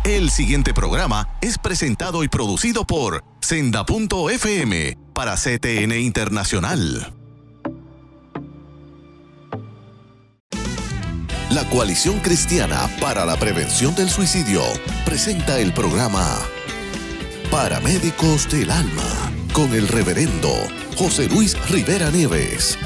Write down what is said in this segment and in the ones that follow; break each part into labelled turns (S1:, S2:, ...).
S1: El siguiente programa es presentado y producido por Senda.fm para CTN Internacional. La Coalición Cristiana para la Prevención del Suicidio presenta el programa Paramédicos del Alma con el reverendo José Luis Rivera Nieves.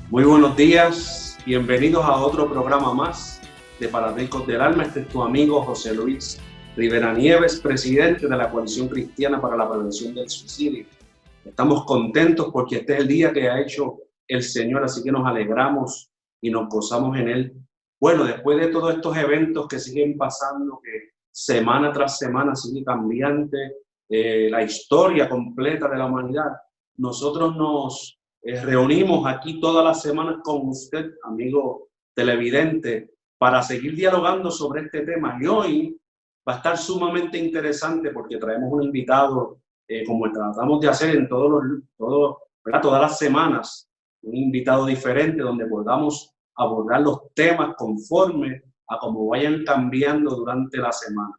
S2: Muy buenos días, bienvenidos a otro programa más de Paramédicos del Alma. Este es tu amigo José Luis Rivera Nieves, presidente de la Coalición Cristiana para la Prevención del Suicidio. Estamos contentos porque este es el día que ha hecho el Señor, así que nos alegramos y nos gozamos en Él. Bueno, después de todos estos eventos que siguen pasando, que semana tras semana sigue cambiante, la historia completa de la humanidad, nosotros nos reunimos aquí todas las semanas con usted, amigo televidente, para seguir dialogando sobre este tema. Y hoy va a estar sumamente interesante porque traemos un invitado, como tratamos de hacer en todas las semanas, un invitado diferente donde podamos abordar los temas conforme a cómo vayan cambiando durante la semana.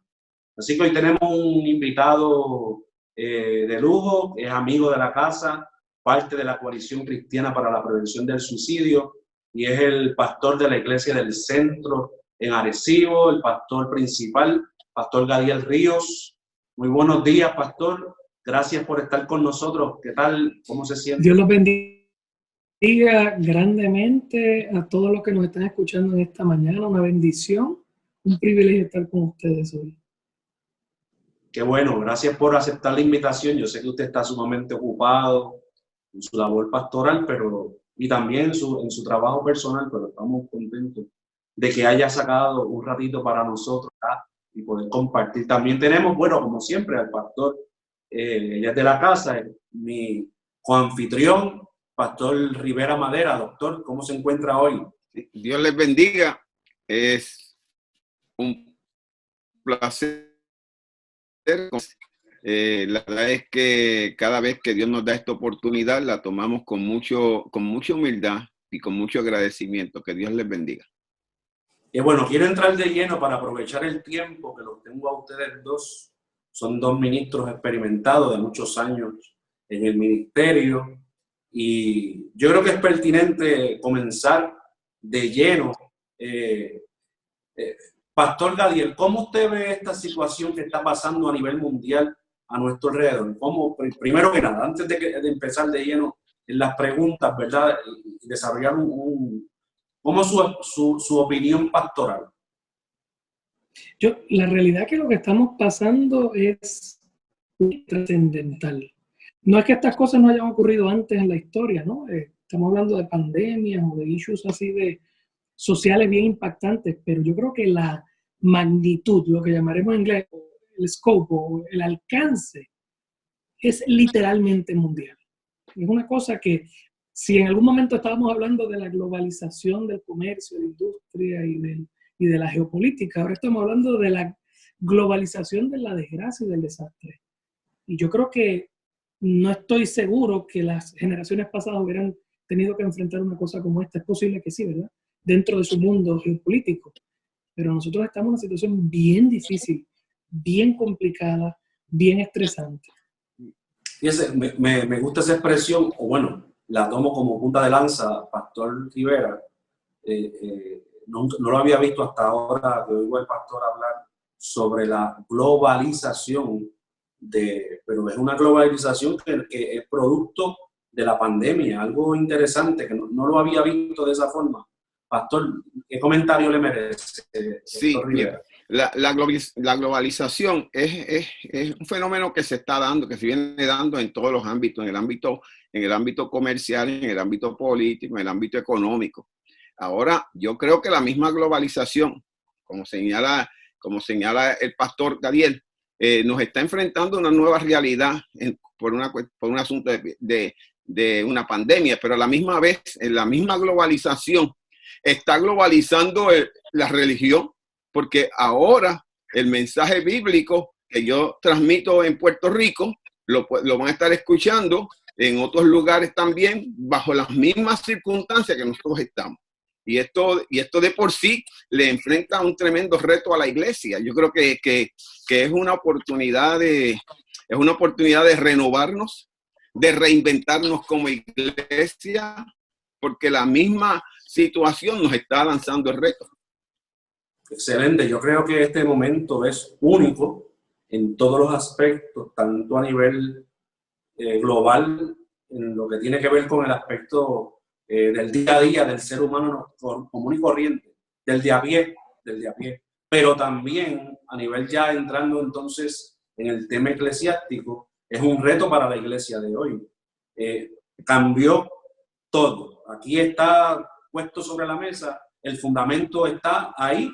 S2: Así que hoy tenemos un invitado de lujo, es amigo de la casa, parte de la Coalición Cristiana para la Prevención del Suicidio, y es el pastor de la Iglesia del Centro en Arecibo, el pastor principal, Pastor Gadiel Ríos. Muy buenos días, pastor. Gracias por estar con nosotros. ¿Qué tal? ¿Cómo se siente?
S3: Dios los bendiga grandemente a todos los que nos están escuchando en esta mañana. Una bendición, un privilegio estar con ustedes hoy.
S2: Qué bueno, gracias por aceptar la invitación. Yo sé que usted está sumamente ocupado en su labor pastoral, y también en su trabajo personal, pero estamos contentos de que haya sacado un ratito para nosotros y poder compartir. También tenemos, bueno, como siempre, al pastor, ella es de la casa, mi coanfitrión, Pastor Rivera Madera. Doctor, ¿cómo se encuentra hoy?
S4: Dios les bendiga. Es un placer. La verdad es que cada vez que Dios nos da esta oportunidad, la tomamos con mucha humildad y con mucho agradecimiento. Que Dios les bendiga.
S2: Y bueno, quiero entrar de lleno para aprovechar el tiempo que los tengo a ustedes dos. Son dos ministros experimentados de muchos años en el ministerio. Y yo creo que es pertinente comenzar de lleno. Pastor Gadiel, ¿cómo usted ve esta situación que está pasando a nivel mundial a nuestro alrededor? ¿Cómo, primero que nada, antes de empezar de lleno en las preguntas, ¿verdad? Y desarrollar ¿cómo es su opinión pastoral?
S3: La realidad es que lo que estamos pasando es trascendental. No es que estas cosas no hayan ocurrido antes en la historia, ¿no? Estamos hablando de pandemias o de issues así de sociales bien impactantes, pero yo creo que la magnitud, lo que llamaremos en inglés el scope o el alcance, es literalmente mundial. Es una cosa que si en algún momento estábamos hablando de la globalización del comercio, de la industria y de la geopolítica, ahora estamos hablando de la globalización de la desgracia y del desastre. Y yo creo que no estoy seguro que las generaciones pasadas hubieran tenido que enfrentar una cosa como esta. Es posible que sí, ¿verdad? Dentro de su mundo geopolítico. Pero nosotros estamos en una situación bien difícil, bien complicada, bien estresante.
S2: Fíjese, me gusta esa expresión, o bueno, la tomo como punta de lanza, Pastor Rivera. No lo había visto hasta ahora que oigo al pastor hablar sobre la globalización, pero es una globalización que es producto de la pandemia, algo interesante que no lo había visto de esa forma. Pastor, ¿qué comentario le merece?
S4: Sí, mira, la globalización es un fenómeno que se está dando, que se viene dando en todos los ámbitos, en el ámbito comercial, en el ámbito político, en el ámbito económico. Ahora, yo creo que la misma globalización, como señala el pastor Gadiel, nos está enfrentando a una nueva realidad por un asunto de una pandemia, pero a la misma vez, en la misma globalización, está globalizando la religión, porque ahora el mensaje bíblico que yo transmito en Puerto Rico lo van a estar escuchando en otros lugares también, bajo las mismas circunstancias que nosotros estamos. Y esto de por sí le enfrenta un tremendo reto a la iglesia. Yo creo que es una oportunidad de renovarnos, de reinventarnos como iglesia, porque la misma situación nos está lanzando el reto.
S2: Excelente, yo creo que este momento es único en todos los aspectos, tanto a nivel global, en lo que tiene que ver con el aspecto del día a día del ser humano común y corriente, del de a pie, pero también a nivel ya entrando entonces en el tema eclesiástico, es un reto para la iglesia de hoy. Cambió todo. Aquí está puesto sobre la mesa, el fundamento está ahí.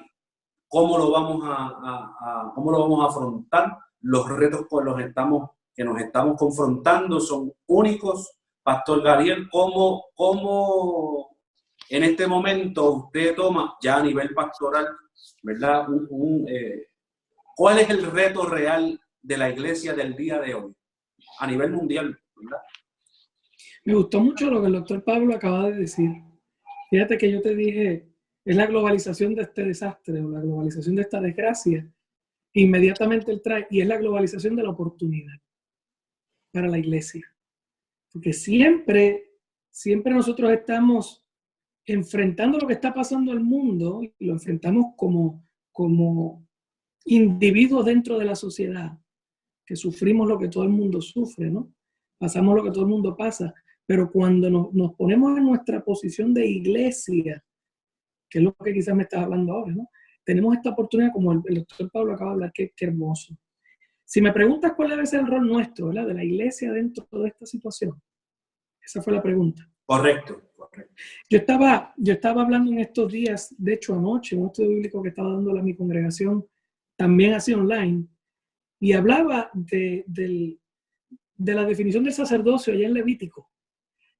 S2: ¿Cómo lo vamos a afrontar? Los retos con los que nos estamos confrontando son únicos. Pastor Gabriel, ¿cómo en este momento usted toma, ya a nivel pastoral, ¿verdad? ¿Cuál es el reto real de la iglesia del día de hoy, a nivel mundial, ¿verdad?
S3: Me gustó mucho lo que el doctor Pablo acaba de decir. Fíjate que yo te dije, es la globalización de este desastre o la globalización de esta desgracia. Inmediatamente él trae, y es la globalización de la oportunidad para la iglesia. Porque siempre nosotros estamos enfrentando lo que está pasando al mundo y lo enfrentamos como individuos dentro de la sociedad, que sufrimos lo que todo el mundo sufre, ¿no? Pasamos lo que todo el mundo pasa. Pero cuando nos ponemos en nuestra posición de iglesia, que es lo que quizás me estás hablando ahora, ¿no? Tenemos esta oportunidad, como el doctor Pablo acaba de hablar, qué hermoso. Si me preguntas cuál debe ser el rol nuestro, ¿verdad?, de la iglesia dentro de esta situación, esa fue la pregunta.
S2: Correcto.
S3: Yo estaba hablando en estos días, de hecho anoche, en un estudio bíblico que estaba dándole a mi congregación, también así online, y hablaba de la definición del sacerdocio allá en Levítico.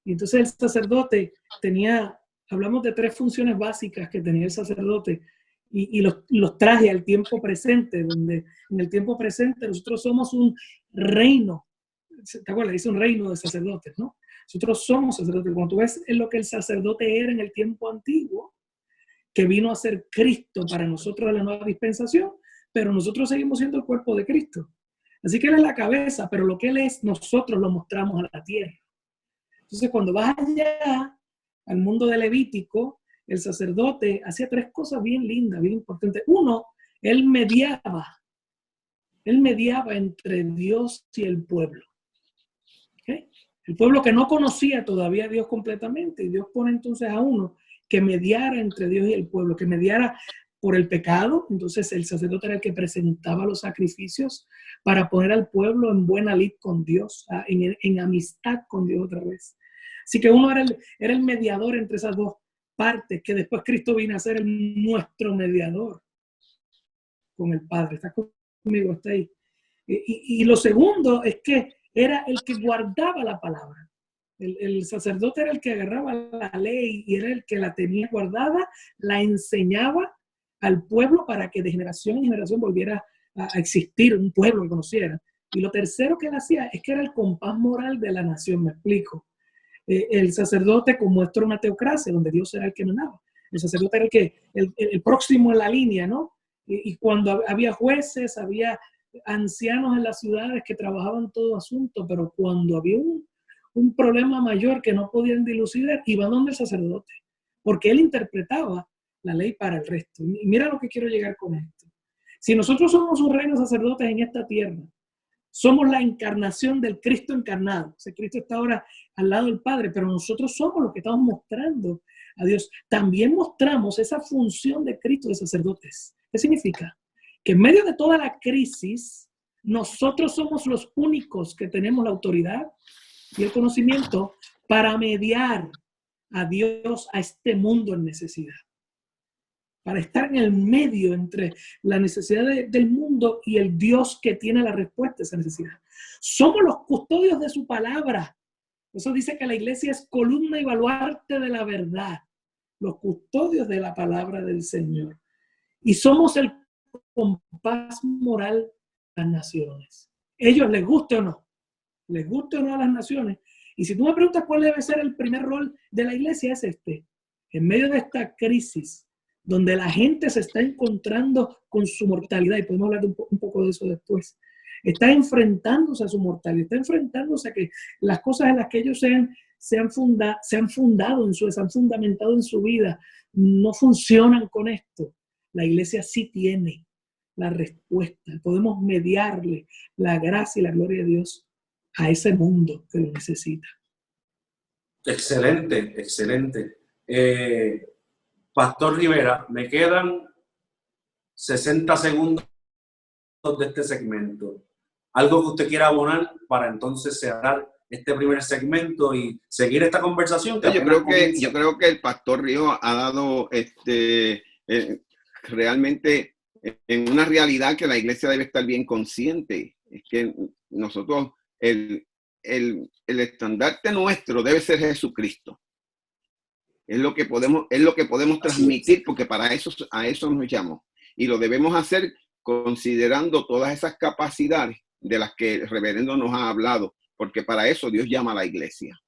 S3: Y entonces el sacerdote hablamos de 3 funciones básicas que tenía el sacerdote, y los traje al tiempo presente, donde en el tiempo presente nosotros somos un reino. ¿Te acuerdas? Dice un reino de sacerdotes, ¿no? Nosotros somos sacerdotes. Cuando tú ves en lo que el sacerdote era en el tiempo antiguo, que vino a ser Cristo para nosotros en la nueva dispensación, pero nosotros seguimos siendo el cuerpo de Cristo. Así que Él es la cabeza, pero lo que Él es, nosotros lo mostramos a la tierra. Entonces, cuando vas allá al mundo de Levítico, el sacerdote hacía 3 cosas bien lindas, bien importantes. Uno, él mediaba entre Dios y el pueblo. ¿Okay? El pueblo que no conocía todavía a Dios completamente, y Dios pone entonces a uno que mediara entre Dios y el pueblo, que mediara por el pecado. Entonces el sacerdote era el que presentaba los sacrificios para poner al pueblo en buena lid con Dios, en amistad con Dios otra vez. Así que uno era el mediador entre esas 2 partes, que después Cristo vino a ser nuestro mediador con el Padre. ¿Estás conmigo? ¿Está ahí? Y lo segundo es que era el que guardaba la palabra. El sacerdote era el que agarraba la ley y era el que la tenía guardada, la enseñaba al pueblo para que de generación en generación volviera a existir un pueblo que conociera. Y lo tercero que él hacía es que era el compás moral de la nación. Me explico. El sacerdote, como esto era una teocracia donde Dios era el que mandaba, el sacerdote era el próximo en la línea, ¿no? Y cuando había jueces, había ancianos en las ciudades que trabajaban todo asunto, pero cuando había un problema mayor que no podían dilucidar, iban donde el sacerdote, porque él interpretaba la ley para el resto. Y mira lo que quiero llegar con esto. Si nosotros somos un reino de sacerdotes en esta tierra, somos la encarnación del Cristo encarnado. O sea, Cristo está ahora al lado del Padre, pero nosotros somos los que estamos mostrando a Dios. También mostramos esa función de Cristo de sacerdotes. ¿Qué significa? Que en medio de toda la crisis, nosotros somos los únicos que tenemos la autoridad y el conocimiento para mediar a Dios a este mundo en necesidad. Para estar en el medio entre la necesidad del mundo y el Dios que tiene la respuesta a esa necesidad. Somos los custodios de su palabra. Eso dice que la iglesia es columna y baluarte de la verdad. Los custodios de la palabra del Señor. Y somos el compás moral de las naciones. Ellos les guste o no. Les guste o no a las naciones. Y si tú me preguntas cuál debe ser el primer rol de la iglesia, es este. En medio de esta crisis, donde la gente se está encontrando con su mortalidad, y podemos hablar un poco de eso después, está enfrentándose a su mortalidad, está enfrentándose a que las cosas en las que ellos se han fundamentado en su vida, no funcionan con esto. La iglesia sí tiene la respuesta. Podemos mediarle la gracia y la gloria de Dios a ese mundo que lo necesita.
S2: Excelente, excelente. Pastor Rivera, me quedan 60 segundos de este segmento. ¿Algo que usted quiera abonar para entonces cerrar este primer segmento y seguir esta conversación?
S4: Yo creo que el Pastor Río ha dado realmente en una realidad que la iglesia debe estar bien consciente. Es que nosotros, el estandarte nuestro debe ser Jesucristo. Es lo que podemos transmitir, porque a eso nos llamamos. Y lo debemos hacer considerando todas esas capacidades de las que el reverendo nos ha hablado, porque para eso Dios llama a la iglesia.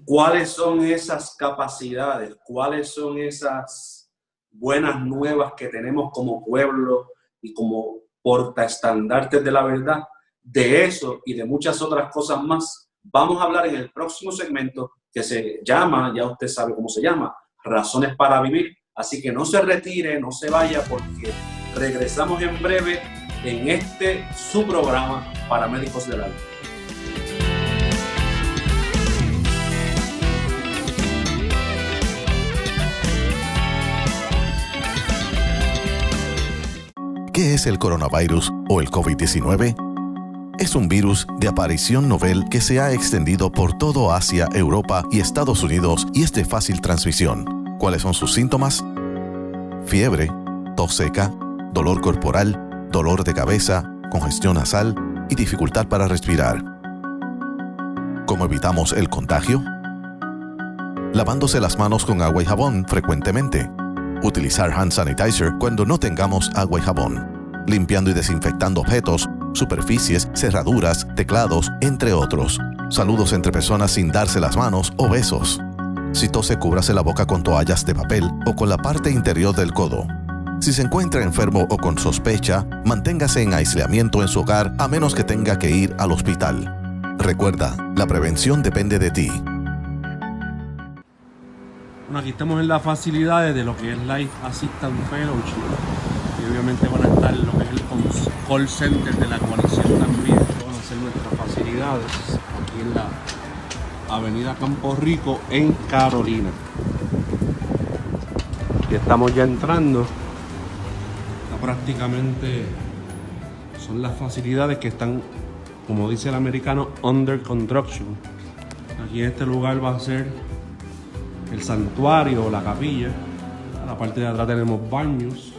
S2: ¿Cuáles son esas capacidades? ¿Cuáles son esas buenas nuevas que tenemos como pueblo y como portaestandartes de la verdad? De eso y de muchas otras cosas más vamos a hablar en el próximo segmento, que se llama, ya usted sabe cómo se llama, Razones para Vivir. Así que no se retire, no se vaya, porque regresamos en breve en su programa Paramédicos del Alma.
S1: ¿Qué es el coronavirus o el COVID-19? Es un virus de aparición novel que se ha extendido por todo Asia, Europa y Estados Unidos y es de fácil transmisión. ¿Cuáles son sus síntomas? Fiebre, tos seca, dolor corporal, dolor de cabeza, congestión nasal y dificultad para respirar. ¿Cómo evitamos el contagio? Lavándose las manos con agua y jabón frecuentemente. Utilizar hand sanitizer cuando no tengamos agua y jabón. Limpiando y desinfectando objetos, superficies, cerraduras, teclados, entre otros. Saludos entre personas sin darse las manos o besos. Si tose, cúbrase la boca con toallas de papel o con la parte interior del codo. Si se encuentra enfermo o con sospecha, manténgase en aislamiento en su hogar a menos que tenga que ir al hospital. Recuerda, la prevención depende de ti.
S5: Bueno, aquí estamos en las facilidades de lo que es Life Assistance Fellowship. Y obviamente van a estar lo que es el call center de la coalición también. Van a ser nuestras facilidades aquí en la Avenida Campo Rico en Carolina. Aquí estamos ya entrando. Está prácticamente son las facilidades que están, como dice el americano, under construction. Aquí en este lugar va a ser el santuario o la capilla. A la parte de atrás tenemos baños,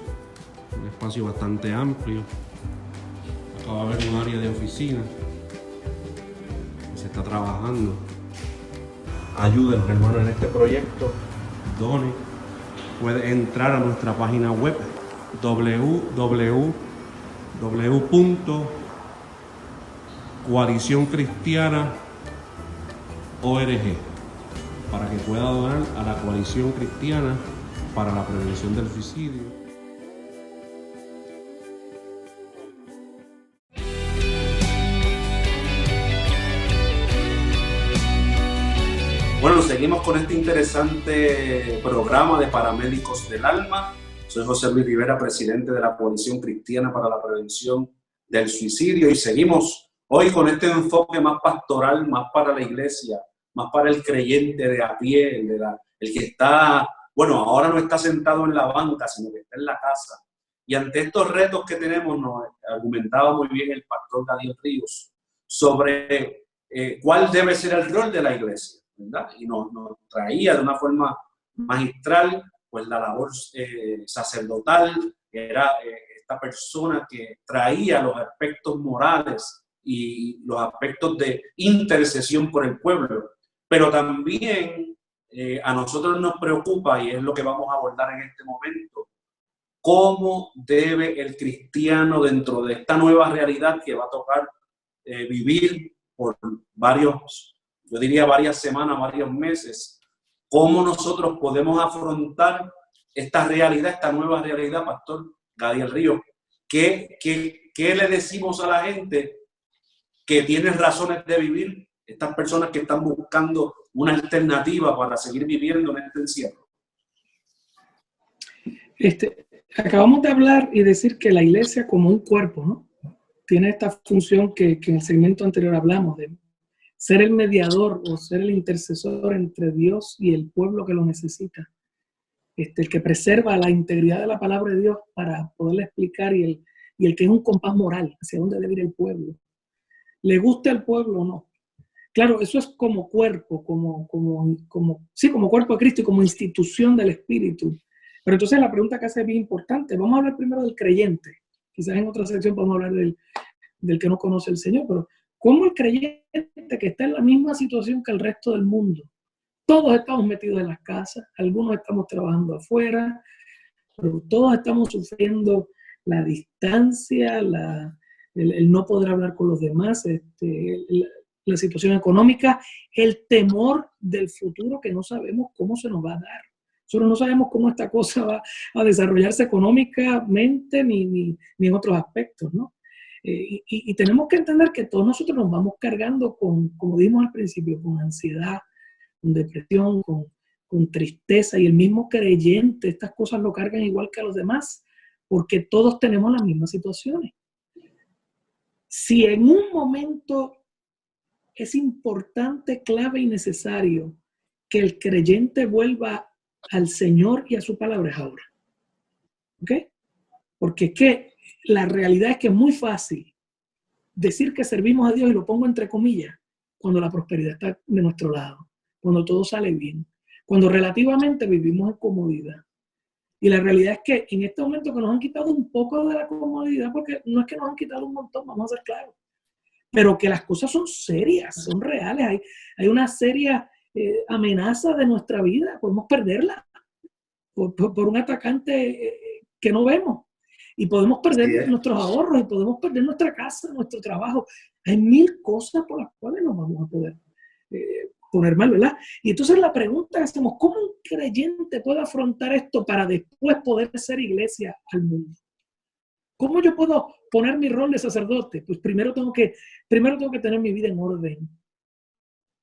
S5: un espacio bastante amplio. Acá va a haber un área de oficina que se está trabajando. Ayúdenos, hermanos, en este proyecto. Done. Puede entrar a nuestra página web www.coalicioncristiana.org para que pueda donar a la Coalición Cristiana para la Prevención del Suicidio.
S2: Bueno, seguimos con este interesante programa de Paramédicos del Alma. Soy José Luis Rivera, presidente de la Coalición Cristiana para la Prevención del Suicidio, y seguimos hoy con este enfoque más pastoral, más para la iglesia, más para el creyente de a pie, el que está, bueno, ahora no está sentado en la banca, sino que está en la casa. Y ante estos retos que tenemos, nos argumentaba muy bien el pastor Daniel Ríos sobre cuál debe ser el rol de la iglesia, ¿verdad? Y nos traía de una forma magistral pues la labor sacerdotal, que era esta persona que traía los aspectos morales y los aspectos de intercesión por el pueblo. Pero también a nosotros nos preocupa, y es lo que vamos a abordar en este momento, cómo debe el cristiano, dentro de esta nueva realidad que va a tocar vivir por varios, yo diría varias semanas, varios meses, cómo nosotros podemos afrontar esta realidad, esta nueva realidad, Pastor Gadiel Ríos. ¿Qué le decimos a la gente que tiene razones de vivir, estas personas que están buscando una alternativa para seguir viviendo en este encierro?
S3: Acabamos de hablar y decir que la iglesia como un cuerpo, ¿no? Tiene esta función que en el segmento anterior hablamos, de ser el mediador o ser el intercesor entre Dios y el pueblo que lo necesita. El que preserva la integridad de la palabra de Dios para poderla explicar y el que es un compás moral hacia dónde debe ir el pueblo. ¿Le gusta al pueblo o no? Claro, eso es como cuerpo, como cuerpo de Cristo y como institución del Espíritu. Pero entonces la pregunta que hace es bien importante. Vamos a hablar primero del creyente. Quizás en otra sección podemos hablar del que no conoce al Señor, pero ¿cómo el creyente que está en la misma situación que el resto del mundo? Todos estamos metidos en las casas, algunos estamos trabajando afuera, pero todos estamos sufriendo la distancia, el no poder hablar con los demás, la situación económica, el temor del futuro que no sabemos cómo se nos va a dar. Nosotros no sabemos cómo esta cosa va a desarrollarse económicamente ni en otros aspectos, ¿no? Y tenemos que entender que todos nosotros nos vamos cargando como dijimos al principio, con ansiedad, con depresión, con tristeza, y el mismo creyente, estas cosas lo cargan igual que a los demás, porque todos tenemos las mismas situaciones. Si en un momento es importante, clave y necesario que el creyente vuelva al Señor y a su palabra, es ahora. ¿Ok? Porque es que la realidad es que es muy fácil decir que servimos a Dios, y lo pongo entre comillas, cuando la prosperidad está de nuestro lado, cuando todo sale bien, cuando relativamente vivimos en comodidad. Y la realidad es que en este momento que nos han quitado un poco de la comodidad, porque no es que nos han quitado un montón, vamos a ser claros, pero que las cosas son serias, son reales, hay una seria amenaza de nuestra vida, podemos perderla por un atacante que no vemos, y podemos perder nuestros ahorros, y podemos perder nuestra casa, nuestro trabajo. Hay mil cosas por las cuales nos vamos a poder poner mal, ¿verdad? Y entonces la pregunta que hacemos, ¿cómo un creyente puede afrontar esto para después poder ser iglesia al mundo? ¿Cómo yo puedo poner mi rol de sacerdote? Pues primero tengo que tener mi vida en orden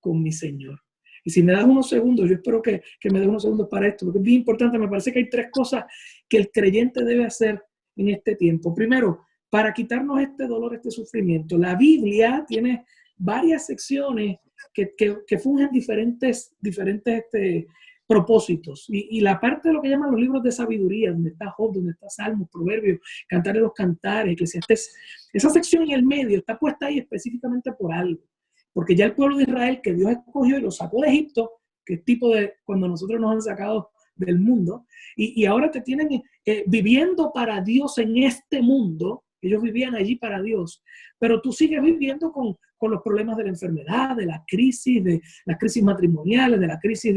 S3: con mi Señor. Y si me das unos segundos, yo espero que me des unos segundos para esto, porque es bien importante. Me parece que hay 3 cosas que el creyente debe hacer en este tiempo. Primero, para quitarnos este dolor, este sufrimiento. La Biblia tiene varias secciones que fungen diferentes propósitos. Y la parte de lo que llaman los libros de sabiduría, donde está Job, donde está Salmos, Proverbios, Cantares de los Cantares, Eclesiastés, esa sección en el medio está puesta ahí específicamente por algo. Porque ya el pueblo de Israel, que Dios escogió y lo sacó de Egipto, que es tipo de cuando nosotros nos han sacado del mundo, y ahora te tienen viviendo para Dios en este mundo. Ellos vivían allí para Dios, pero tú sigues viviendo con los problemas de la enfermedad, de las crisis matrimoniales, de las crisis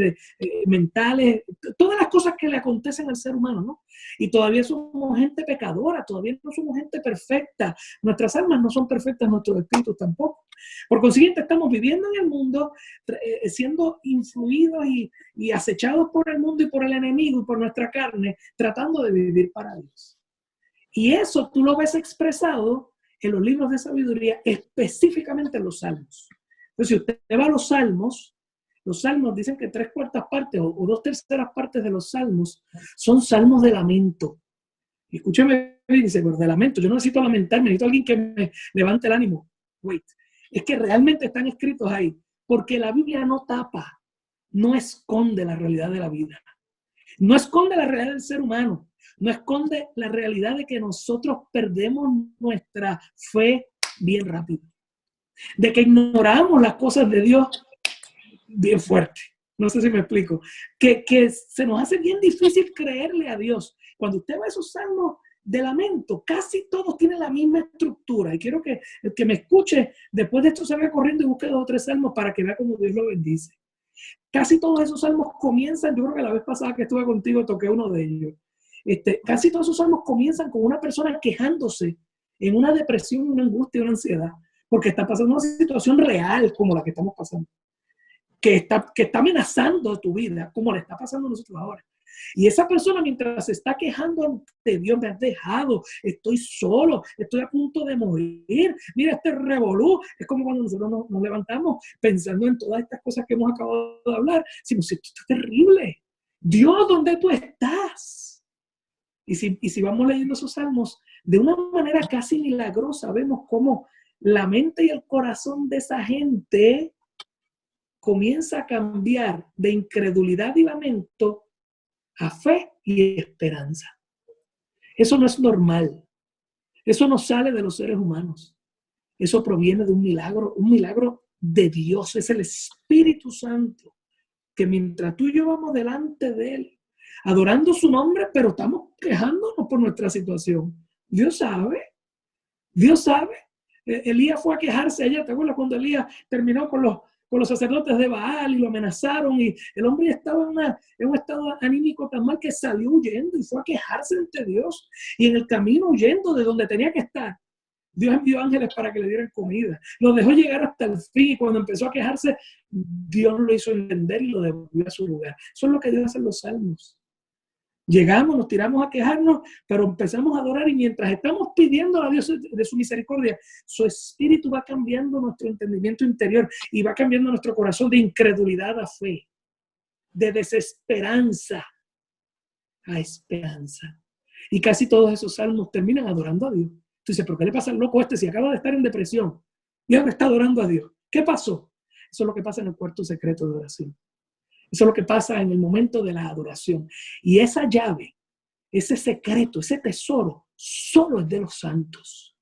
S3: mentales, todas las cosas que le acontecen al ser humano, ¿no? Y todavía somos gente pecadora, todavía no somos gente perfecta. Nuestras almas no son perfectas, nuestros espíritus tampoco. Por consiguiente, estamos viviendo en el mundo, siendo influidos y acechados por el mundo y por el enemigo y por nuestra carne, tratando de vivir para Dios. Y eso tú lo ves expresado en los libros de sabiduría, específicamente en los salmos. Entonces, si usted va a los salmos dicen que 3/4 partes o 2/3 partes de los salmos son salmos de lamento. Y escúcheme, dice, pero de lamento, yo no necesito lamentarme, necesito alguien que me levante el ánimo. Wait, es que realmente están escritos ahí, porque la Biblia no tapa, no esconde la realidad de la vida, no esconde la realidad del ser humano, no esconde la realidad de que nosotros perdemos nuestra fe bien rápido, de que ignoramos las cosas de Dios bien fuerte. No sé si me explico. Que se nos hace bien difícil creerle a Dios. Cuando usted va a esos salmos de lamento, casi todos tienen la misma estructura. Y quiero que el que me escuche después de esto salga corriendo y busque 2 o 3 salmos para que vea cómo Dios lo bendice. Casi todos esos salmos comienzan, yo creo que la vez pasada que estuve contigo toqué uno de ellos. Casi todos esos salmos comienzan con una persona quejándose en una depresión, una angustia, una ansiedad. porque está pasando una situación real como la que estamos pasando, que está amenazando tu vida, como le está pasando a nosotros ahora. Y esa persona, mientras se está quejando ante Dios, me has dejado, estoy solo, estoy a punto de morir, mira este revolú. Es como cuando nosotros nos levantamos pensando en todas estas cosas que hemos acabado de hablar. Decimos, esto está terrible. Dios, ¿dónde tú estás? Y si vamos leyendo esos salmos, de una manera casi milagrosa, vemos cómo la mente y el corazón de esa gente comienza a cambiar de incredulidad y lamento a fe y esperanza. Eso no es normal. Eso no sale de los seres humanos. Eso proviene de un milagro de Dios. Es el Espíritu Santo que mientras tú y yo vamos delante de Él, adorando su nombre, pero estamos quejándonos por nuestra situación. Dios sabe. Dios sabe. Elías fue a quejarse allá. ¿Te acuerdas cuando Elías terminó con los sacerdotes de Baal y lo amenazaron? Y el hombre estaba en un estado anímico tan mal que salió huyendo y fue a quejarse ante Dios. Y en el camino huyendo de donde tenía que estar, Dios envió ángeles para que le dieran comida. Lo dejó llegar hasta el fin y cuando empezó a quejarse, Dios lo hizo entender y lo devolvió a su lugar. Eso es lo que Dios hace en los salmos. Llegamos, nos tiramos a quejarnos, pero empezamos a adorar y mientras estamos pidiendo a Dios de su misericordia, su Espíritu va cambiando nuestro entendimiento interior y va cambiando nuestro corazón de incredulidad a fe, de desesperanza a esperanza. Y casi todos esos salmos terminan adorando a Dios. Tú dices, ¿pero qué le pasa al loco este si acaba de estar en depresión y ahora está adorando a Dios? ¿Qué pasó? Eso es lo que pasa en el cuarto secreto de oración. Eso es lo que pasa en el momento de la adoración. Y esa llave, ese secreto, ese tesoro, solo es de los santos.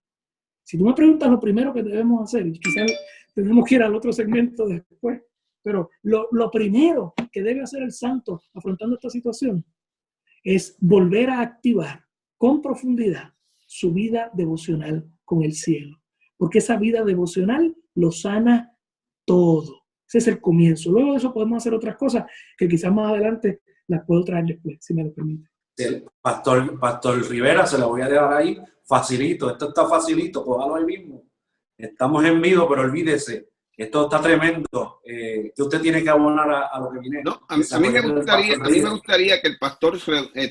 S3: Si tú me preguntas lo primero que debemos hacer, y quizás tenemos que ir al otro segmento después, pero lo primero que debe hacer el santo afrontando esta situación es volver a activar con profundidad su vida devocional con el cielo. Porque esa vida devocional lo sana todo. Ese es el comienzo. Luego de eso podemos hacer otras cosas que quizás más adelante las puedo traer después, si me lo permite.
S2: El Pastor Rivera, se lo voy a dejar ahí facilito. Esto está facilito, póngalo ahí mismo. Estamos en vivo, pero olvídese, esto está tremendo. Que usted tiene que abonar a lo que viene.
S4: No, a mí me gustaría que el pastor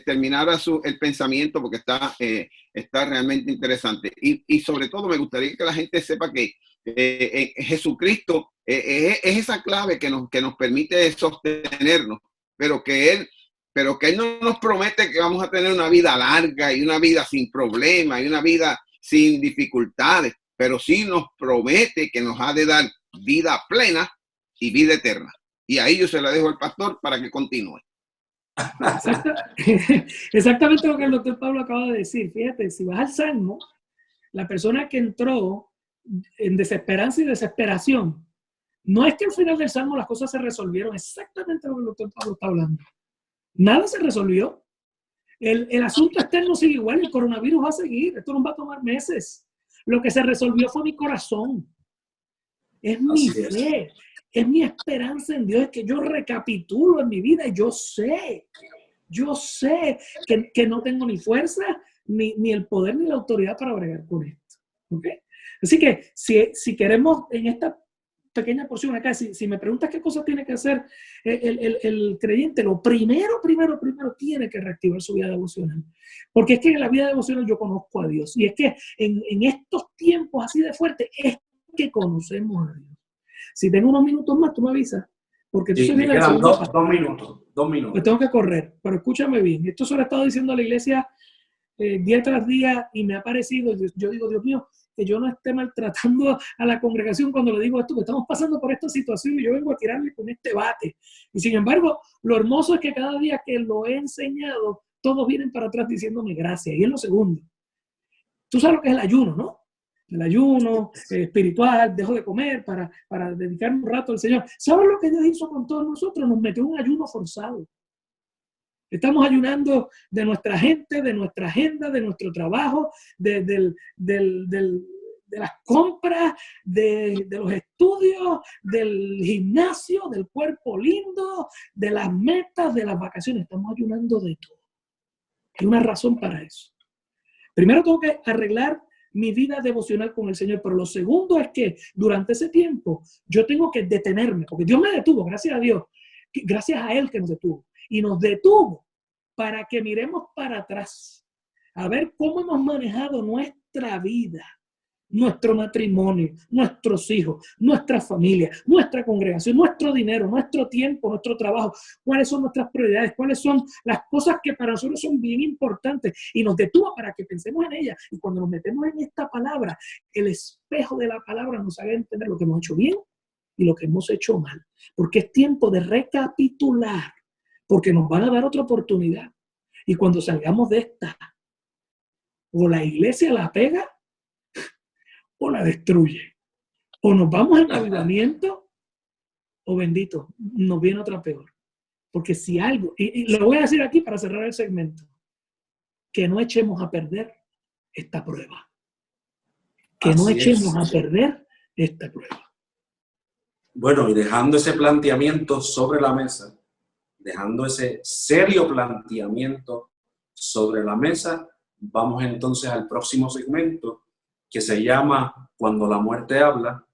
S4: terminara el pensamiento porque está realmente interesante. Y sobre todo me gustaría que la gente sepa que Jesucristo es esa clave que nos permite sostenernos, pero que Él no nos promete que vamos a tener una vida larga y una vida sin problemas y una vida sin dificultades, pero sí nos promete que nos ha de dar vida plena y vida eterna. Y ahí yo se la dejo al pastor para que continúe.
S3: Exactamente lo que el doctor Pablo acaba de decir. Fíjate, si vas al Salmo, la persona que entró en desesperanza y desesperación, no es que al final del Salmo las cosas se resolvieron, exactamente lo que el doctor Pablo está hablando. Nada se resolvió. El asunto externo sigue igual, el coronavirus va a seguir, esto nos va a tomar meses. Lo que se resolvió fue mi corazón. Es mi fe, es mi esperanza en Dios, es que yo recapitulo en mi vida y yo sé que no tengo ni fuerza, ni el poder, ni la autoridad para bregar con esto. ¿Okay? Así que si queremos en esta pequeña porción acá, si me preguntas qué cosas tiene que hacer el creyente, lo primero tiene que reactivar su vida devocional. Porque es que en la vida devocional yo conozco a Dios. Y es que en estos tiempos así de fuertes es que conocemos a Dios. Si tengo unos minutos más, tú me avisas. Porque tú
S2: me quedan dos minutos.
S3: Pues tengo que correr. Pero escúchame bien. Esto se lo he estado diciendo a la iglesia día tras día y me ha parecido, yo digo, Dios mío, que yo no esté maltratando a la congregación cuando le digo esto, que estamos pasando por esta situación y yo vengo a tirarle con este bate. Y sin embargo, lo hermoso es que cada día que lo he enseñado, todos vienen para atrás diciéndome gracias. Y es lo segundo. Tú sabes lo que es el ayuno, ¿no? El ayuno espiritual, dejo de comer para dedicarme un rato al Señor. ¿Sabes lo que Dios hizo con todos nosotros? Nos metió un ayuno forzado. Estamos ayunando de nuestra gente, de nuestra agenda, de nuestro trabajo, de las compras, de los estudios, del gimnasio, del cuerpo lindo, de las metas, de las vacaciones. Estamos ayunando de todo. Hay una razón para eso. Primero tengo que arreglar mi vida devocional con el Señor. Pero lo segundo es que durante ese tiempo yo tengo que detenerme, porque Dios me detuvo, gracias a Dios, gracias a Él que nos detuvo. Y nos detuvo para que miremos para atrás, a ver cómo hemos manejado nuestra vida, nuestro matrimonio, nuestros hijos, nuestra familia, nuestra congregación, nuestro dinero, nuestro tiempo, nuestro trabajo, cuáles son nuestras prioridades, cuáles son las cosas que para nosotros son bien importantes, y nos detuvo para que pensemos en ellas. Y cuando nos metemos en esta palabra, el espejo de la palabra nos haga entender lo que hemos hecho bien y lo que hemos hecho mal, porque es tiempo de recapitular, porque nos van a dar otra oportunidad. Y cuando salgamos de esta, o la iglesia la pega o la destruye. O nos vamos en avivamiento, o bendito, nos viene otra peor. Porque si algo, y lo voy a decir aquí para cerrar el segmento, que no echemos a perder esta prueba. Que no echemos a perder esta prueba.
S2: Bueno, y dejando ese planteamiento sobre la mesa, dejando ese serio planteamiento sobre la mesa, vamos entonces al próximo segmento, que se llama Cuando la muerte habla,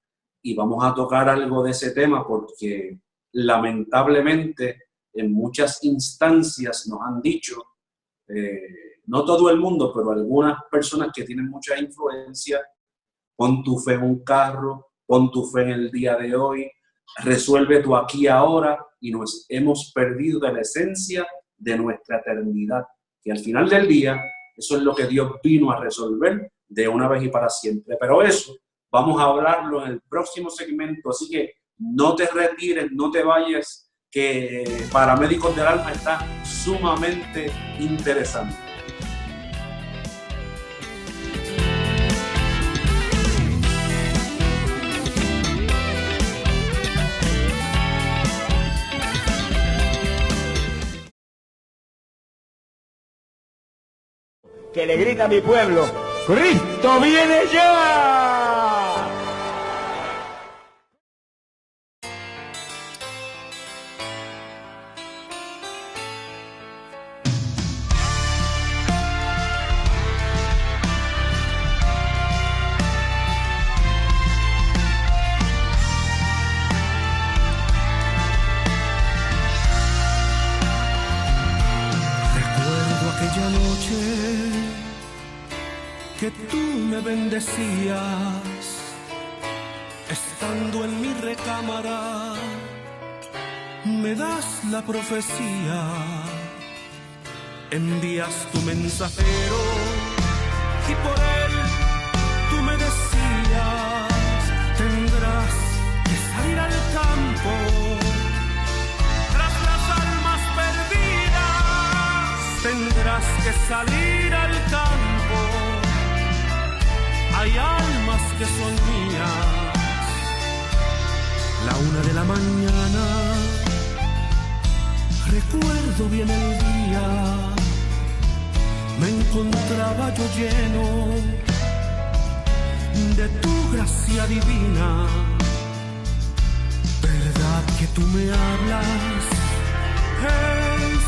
S2: y vamos a tocar algo de ese tema porque lamentablemente en muchas instancias nos han dicho, no todo el mundo, pero algunas personas que tienen mucha influencia, pon tu fe en un carro, pon tu fe en el día de hoy, resuelve tu aquí y ahora, y nos hemos perdido de la esencia de nuestra eternidad, que al final del día eso es lo que Dios vino a resolver de una vez y para siempre. Pero eso vamos a hablarlo en el próximo segmento, así que no te retires, no te vayas, que Paramédicos del Alma está sumamente interesante.
S6: Que le grita a mi pueblo, ¡Cristo viene ya!
S7: Recuerdo aquella noche que tú me bendecías, estando en mi recámara, me das la profecía, envías tu mensajero y por él tú me decías, tendrás que salir al campo tras las almas perdidas, tendrás que salir al campo. Hay almas que son mías. La 1 de la mañana, recuerdo bien el día, me encontraba yo lleno de tu gracia divina. ¿Verdad que tú me hablas? Es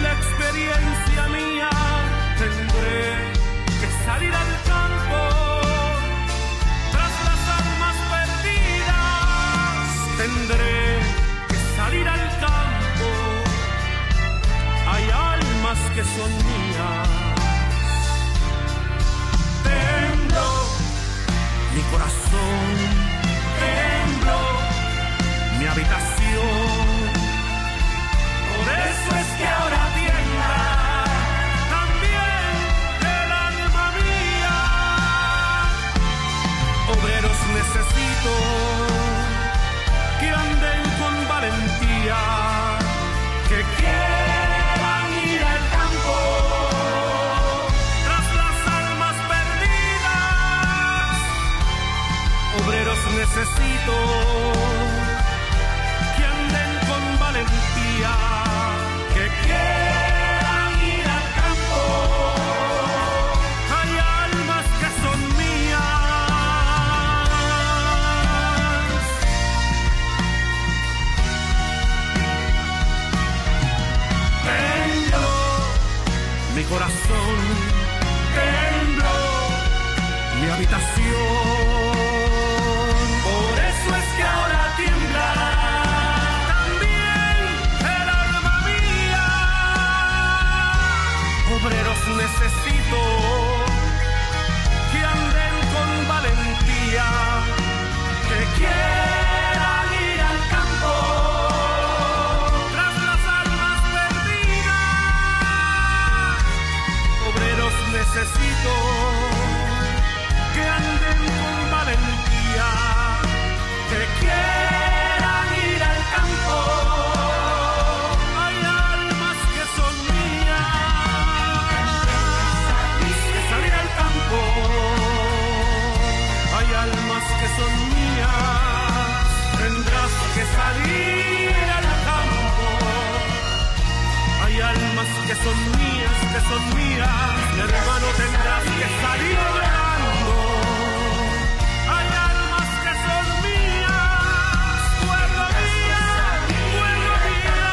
S7: la experiencia mía. Tendré que salir al campo. Tendré que salir al campo. Hay almas que son mías. Tembló mi corazón, tembló mi habitación. Por eso es que ahora tiembla también el alma mía. Obreros necesito que anden con valentía, que quieran ir al campo tras las almas perdidas. Obreros necesito que anden con valentía, que quieran ir al campo. Hay almas que son mías. Mi corazón tembló, mi habitación. Por eso es que ahora tiembla también el alma mía. Obreros necesito que anden con valentía, que quieran ir al campo tras las almas perdidas. Obreros necesito que anden con valentía, que quieran ir al campo. Hay almas que son mías, que salir al campo. Hay almas que son mías, tendrás que salir al campo. Hay almas que son mías, mi hermano, tendrás que salir volando. Hay almas que son mías, pueblo mío, pueblo mío,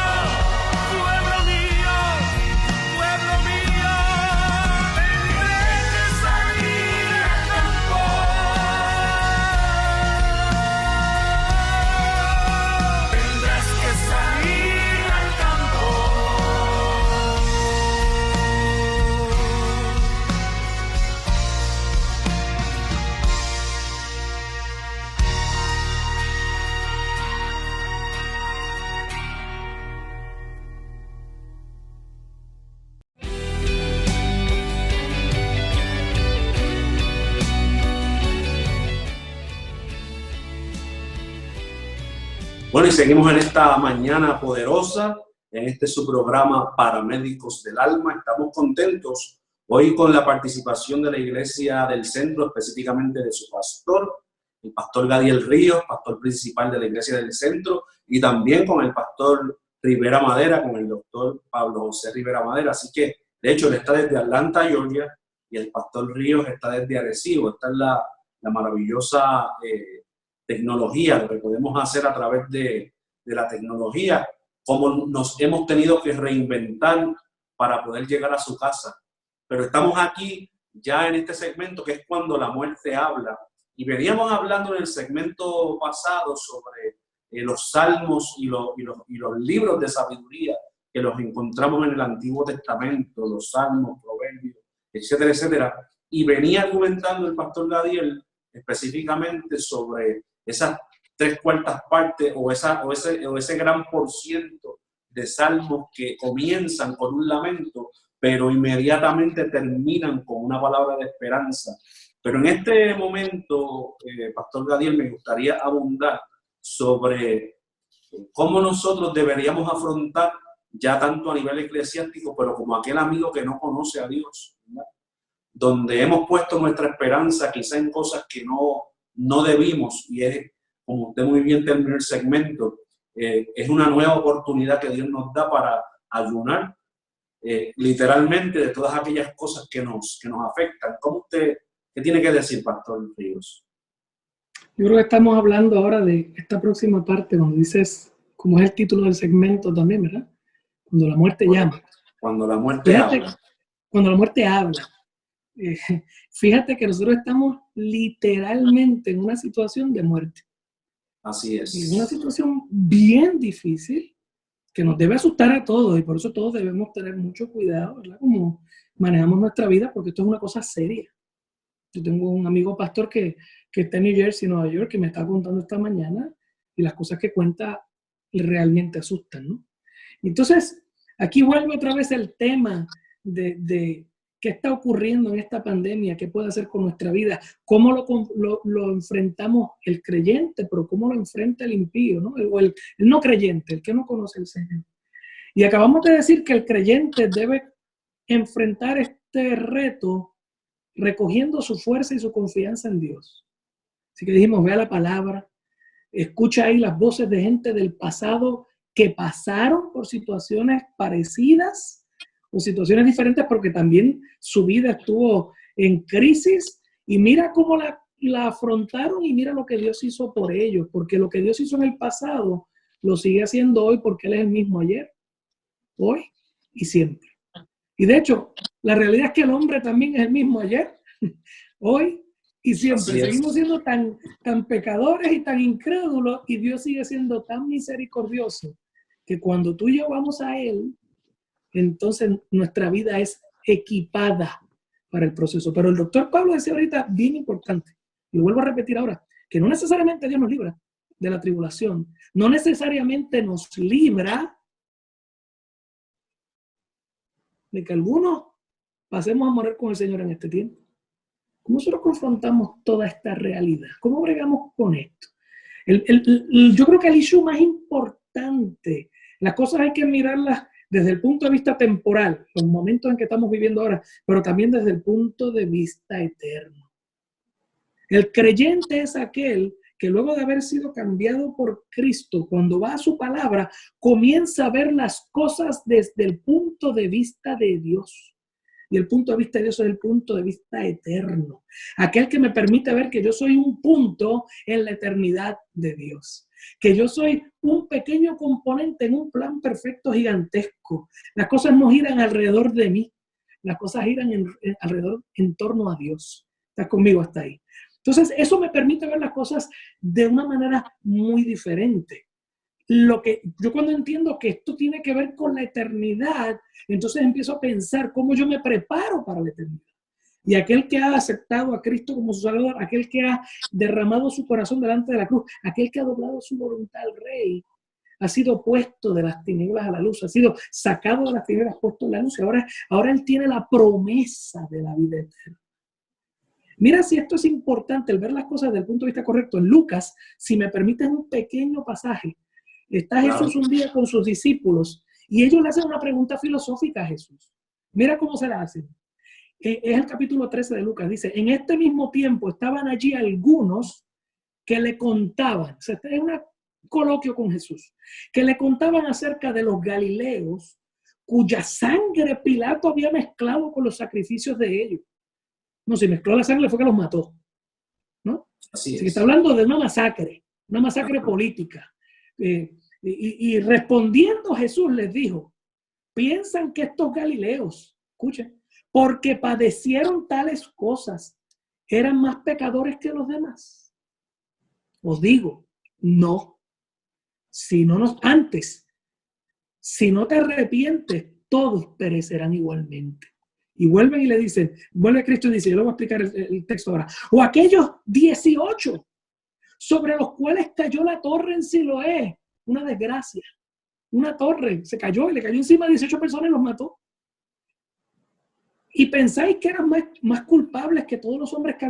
S7: pueblo mío, pueblo mío. Tendré que salir al campo. Tendrás que salir al campo.
S2: Bueno, y seguimos en esta mañana poderosa, en este su programa Paramédicos del Alma. Estamos contentos hoy con la participación de la Iglesia del Centro, específicamente de su pastor, el pastor Gadiel Ríos, pastor principal de la Iglesia del Centro, y también con el pastor Rivera Madera, con el doctor Pablo José Rivera Madera. Así que, de hecho, él está desde Atlanta, Georgia, y el pastor Ríos está desde Arecibo. Esta es la maravillosa tecnología, lo que podemos hacer a través de la tecnología, cómo nos hemos tenido que reinventar para poder llegar a su casa. Pero estamos aquí ya en este segmento que es cuando la muerte habla. Y veníamos hablando en el segmento pasado sobre los salmos y los libros de sabiduría que los encontramos en el Antiguo Testamento, los salmos, proverbios, etcétera, etcétera. Y venía argumentando el pastor Gadiel específicamente sobre esas 3/4 partes o ese gran porciento de salmos que comienzan con un lamento, pero inmediatamente terminan con una palabra de esperanza. Pero en este momento, pastor Gadiel, me gustaría abundar sobre cómo nosotros deberíamos afrontar, ya tanto a nivel eclesiástico, pero como aquel amigo que no conoce a Dios, ¿verdad? Donde hemos puesto nuestra esperanza quizá en cosas que no debimos, y es, como usted muy bien terminó el segmento, es una nueva oportunidad que Dios nos da para ayunar literalmente de todas aquellas cosas que nos afectan. ¿Qué tiene que decir, pastor Ríos?
S3: Yo creo que estamos hablando ahora de esta próxima parte donde dices, como es el título del segmento también, ¿verdad? Cuando la muerte llama.
S2: Cuando la muerte habla.
S3: Cuando la muerte habla. Fíjate que nosotros estamos literalmente en una situación de muerte.
S2: Así es.
S3: Es una situación bien difícil que nos debe asustar a todos, y por eso todos debemos tener mucho cuidado, ¿verdad? Como manejamos nuestra vida, porque esto es una cosa seria. Yo tengo un amigo pastor que está en New Jersey, Nueva York, que me está contando esta mañana, y las cosas que cuenta realmente asustan, ¿no? Entonces, aquí vuelve otra vez el tema de qué está ocurriendo en esta pandemia, qué puede hacer con nuestra vida, cómo lo enfrentamos el creyente, pero cómo lo enfrenta el impío, ¿no? O el no creyente, el que no conoce al Señor. Y acabamos de decir que el creyente debe enfrentar este reto recogiendo su fuerza y su confianza en Dios. Así que dijimos, vea la palabra, escucha ahí las voces de gente del pasado que pasaron por situaciones parecidas o situaciones diferentes porque también su vida estuvo en crisis, y mira cómo la afrontaron y mira lo que Dios hizo por ellos, porque lo que Dios hizo en el pasado lo sigue haciendo hoy, porque Él es el mismo ayer, hoy y siempre. Y de hecho, la realidad es que el hombre también es el mismo ayer, hoy Y siempre seguimos siendo tan pecadores y tan incrédulos, y Dios sigue siendo tan misericordioso que cuando tú y yo vamos a Él, entonces nuestra vida es equipada para el proceso. Pero el doctor Pablo decía ahorita, bien importante, y lo vuelvo a repetir ahora, que no necesariamente Dios nos libra de la tribulación, no necesariamente nos libra de que algunos pasemos a morir con el Señor en este tiempo. ¿Cómo nosotros confrontamos toda esta realidad? ¿Cómo bregamos con esto? Yo creo que el issue más importante, las cosas hay que mirarlas desde el punto de vista temporal, los momentos en que estamos viviendo ahora, pero también desde el punto de vista eterno. El creyente es aquel que luego de haber sido cambiado por Cristo, cuando va a su palabra, comienza a ver las cosas desde el punto de vista de Dios. Y el punto de vista de Dios es el punto de vista eterno. Aquel que me permite ver que yo soy un punto en la eternidad de Dios. Que yo soy un pequeño componente en un plan perfecto gigantesco. Las cosas no giran alrededor de mí. Las cosas giran en torno a Dios. ¿Estás conmigo hasta ahí? Entonces, eso me permite ver las cosas de una manera muy diferente. Yo cuando entiendo que esto tiene que ver con la eternidad, entonces empiezo a pensar cómo yo me preparo para la eternidad. Y aquel que ha aceptado a Cristo como su Salvador, aquel que ha derramado su corazón delante de la cruz, aquel que ha doblado su voluntad al Rey, ha sido puesto de las tinieblas a la luz, ha sido sacado de las tinieblas, puesto en la luz, y ahora él tiene la promesa de la vida eterna. Mira si esto es importante, el ver las cosas desde el punto de vista correcto. En Lucas, si me permites un pequeño pasaje, está Jesús un día con sus discípulos y ellos le hacen una pregunta filosófica a Jesús. Mira cómo se la hacen. Es el capítulo 13 de Lucas. Dice, en este mismo tiempo estaban allí algunos que le contaban, o sea, este es un coloquio con Jesús, que le contaban acerca de los galileos cuya sangre Pilato había mezclado con los sacrificios de ellos. No, si mezcló la sangre fue que los mató, ¿no? Así que está hablando de una masacre política. Y respondiendo Jesús les dijo, piensan que estos galileos, escuchen, porque padecieron tales cosas, eran más pecadores que los demás. Os digo, no. Si no te arrepientes, todos perecerán igualmente. Y vuelven y le dicen, vuelve Cristo y dice, yo le voy a explicar el texto ahora. O aquellos 18 sobre los cuales cayó la torre en Siloé, una desgracia. Una torre se cayó y le cayó encima a 18 personas y los mató. Y pensáis que eran más culpables que todos los hombres que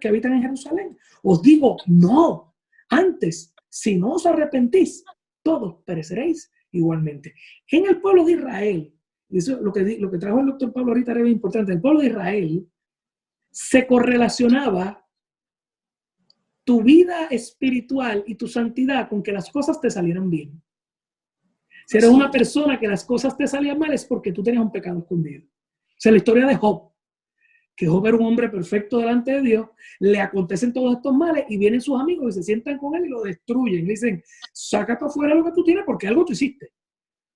S3: habitan en Jerusalén. Os digo, no. Antes, si no os arrepentís, todos pereceréis igualmente. En el pueblo de Israel, y eso lo que trajo el doctor Pablo ahorita era muy importante, el pueblo de Israel se correlacionaba tu vida espiritual y tu santidad con que las cosas te salieran bien. Si eres una persona que las cosas te salían mal es porque tú tenías un pecado escondido. O sea, la historia de Job, que Job era un hombre perfecto delante de Dios, le acontecen todos estos males y vienen sus amigos y se sientan con él y lo destruyen. Le dicen, saca para afuera lo que tú tienes porque algo tú hiciste.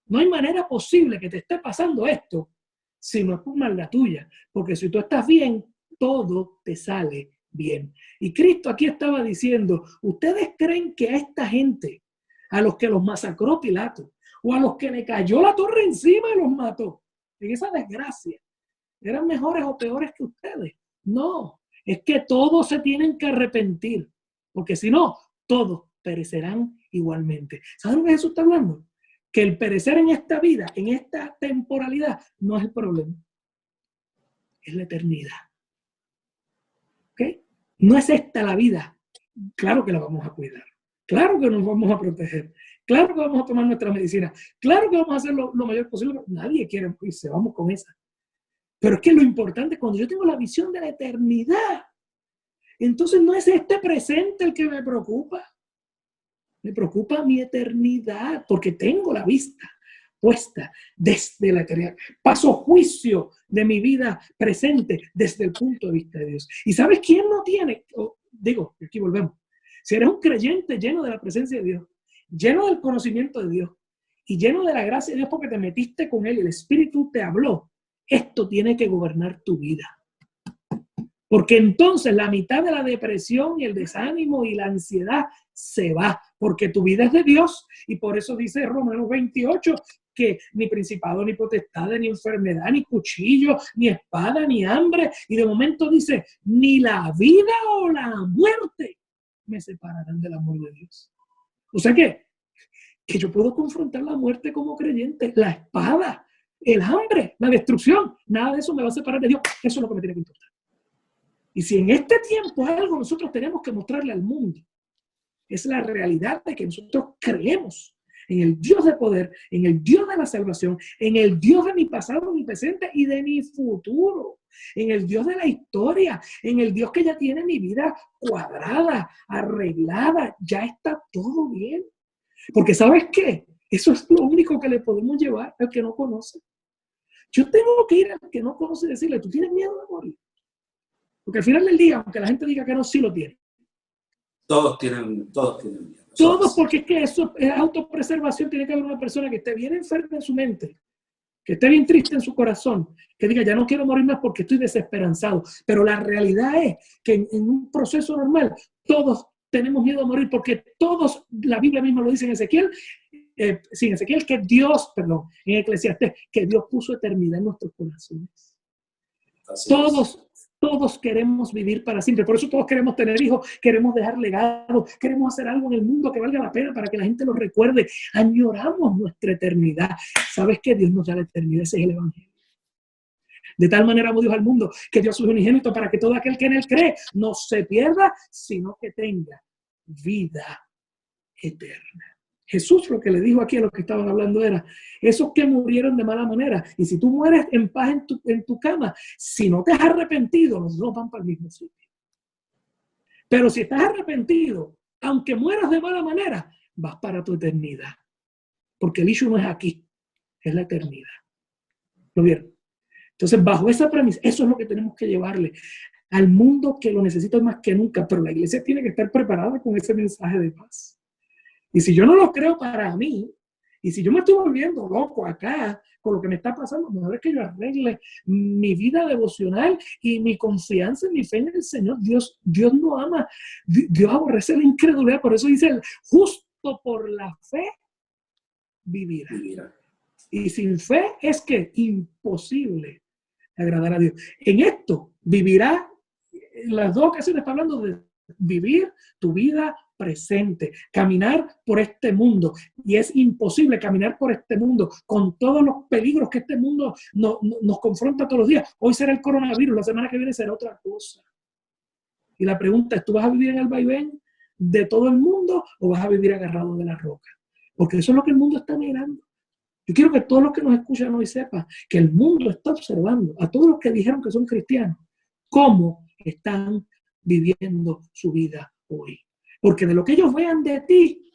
S3: No hay manera posible que te esté pasando esto si no es por maldad tuya. Porque si tú estás bien, todo te sale bien. Y Cristo aquí estaba diciendo, ¿ustedes creen que a esta gente, a los que los masacró Pilato, o a los que le cayó la torre encima y los mató, en esa desgracia, eran mejores o peores que ustedes? No, es que todos se tienen que arrepentir, porque si no, todos perecerán igualmente. ¿Saben lo que Jesús está hablando? Que el perecer en esta vida, en esta temporalidad, no es el problema. Es la eternidad. ¿Ok? No es esta la vida. Claro que la vamos a cuidar. Claro que nos vamos a proteger. Claro que vamos a tomar nuestra medicina. Claro que vamos a hacer lo mayor posible. Nadie quiere morirse. Vamos con esa. Pero es que lo importante es cuando yo tengo la visión de la eternidad, entonces no es este presente el que me preocupa. Me preocupa mi eternidad, porque tengo la vista puesta desde la eternidad. Paso juicio de mi vida presente desde el punto de vista de Dios. ¿Y sabes quién no tiene? Aquí volvemos. Si eres un creyente lleno de la presencia de Dios, lleno del conocimiento de Dios y lleno de la gracia de Dios porque te metiste con Él y el Espíritu te habló, esto tiene que gobernar tu vida. Porque entonces la mitad de la depresión y el desánimo y la ansiedad se va, porque tu vida es de Dios. Y por eso dice Romanos 28 que ni principado, ni potestad, ni enfermedad, ni cuchillo, ni espada, ni hambre. Y de momento dice, ni la vida o la muerte me separarán del amor de Dios. O sea que yo puedo confrontar la muerte como creyente, la espada, el hambre, la destrucción. Nada de eso me va a separar de Dios. Eso es lo que me tiene que importar. Y si en este tiempo algo nosotros tenemos que mostrarle al mundo, es la realidad de que nosotros creemos en el Dios de poder, en el Dios de la salvación, en el Dios de mi pasado, mi presente y de mi futuro, en el Dios de la historia, en el Dios que ya tiene mi vida cuadrada, arreglada, ya está todo bien. Porque ¿sabes qué? Eso es lo único que le podemos llevar al que no conoce. Yo tengo que ir al que no conoce y decirle, ¿tú tienes miedo de morir? Porque al final del día, aunque la gente diga que no, sí lo tiene.
S2: Todos tienen miedo.
S3: Todos, porque es que eso es autopreservación. Tiene que haber una persona que esté bien enferma en su mente, que esté bien triste en su corazón, que diga, ya no quiero morir más porque estoy desesperanzado. Pero la realidad es que en un proceso normal, todos tenemos miedo a morir, porque todos, la Biblia misma lo dice en Ezequiel, en Eclesiastés, que Dios puso eternidad en nuestros corazones. Todos queremos vivir para siempre. Por eso todos queremos tener hijos, queremos dejar legado, queremos hacer algo en el mundo que valga la pena para que la gente lo recuerde. Añoramos nuestra eternidad. ¿Sabes qué? Dios nos da la eternidad. Ese es el Evangelio. De tal manera amó Dios al mundo que dio a su Hijo unigénito para que todo aquel que en él cree no se pierda, sino que tenga vida eterna. Jesús lo que le dijo aquí a los que estaban hablando era, esos que murieron de mala manera, y si tú mueres en paz en tu cama, si no te has arrepentido, los dos van para el mismo sitio. Pero si estás arrepentido, aunque mueras de mala manera, vas para tu eternidad. Porque el issue no es aquí, es la eternidad. ¿Lo vieron? Entonces, bajo esa premisa, eso es lo que tenemos que llevarle al mundo que lo necesita más que nunca, pero la iglesia tiene que estar preparada con ese mensaje de paz. Y si yo no lo creo para mí, y si yo me estoy volviendo loco acá con lo que me está pasando, mejor es que yo arregle mi vida devocional y mi confianza en mi fe en el Señor. Dios no ama, Dios aborrece la incredulidad, por eso dice, el justo por la fe vivirá. Y sin fe es que imposible agradar a Dios. En esto vivirá, en las dos ocasiones está hablando de vivir tu vida presente, caminar por este mundo. Y es imposible caminar por este mundo con todos los peligros que este mundo nos confronta todos los días. Hoy será el coronavirus, la semana que viene será otra cosa. Y la pregunta es, ¿tú vas a vivir en el vaivén de todo el mundo o vas a vivir agarrado de la roca? Porque eso es lo que el mundo está mirando. Yo quiero que todos los que nos escuchan hoy sepan que el mundo está observando a todos los que dijeron que son cristianos cómo están viviendo su vida hoy. Porque de lo que ellos vean de ti,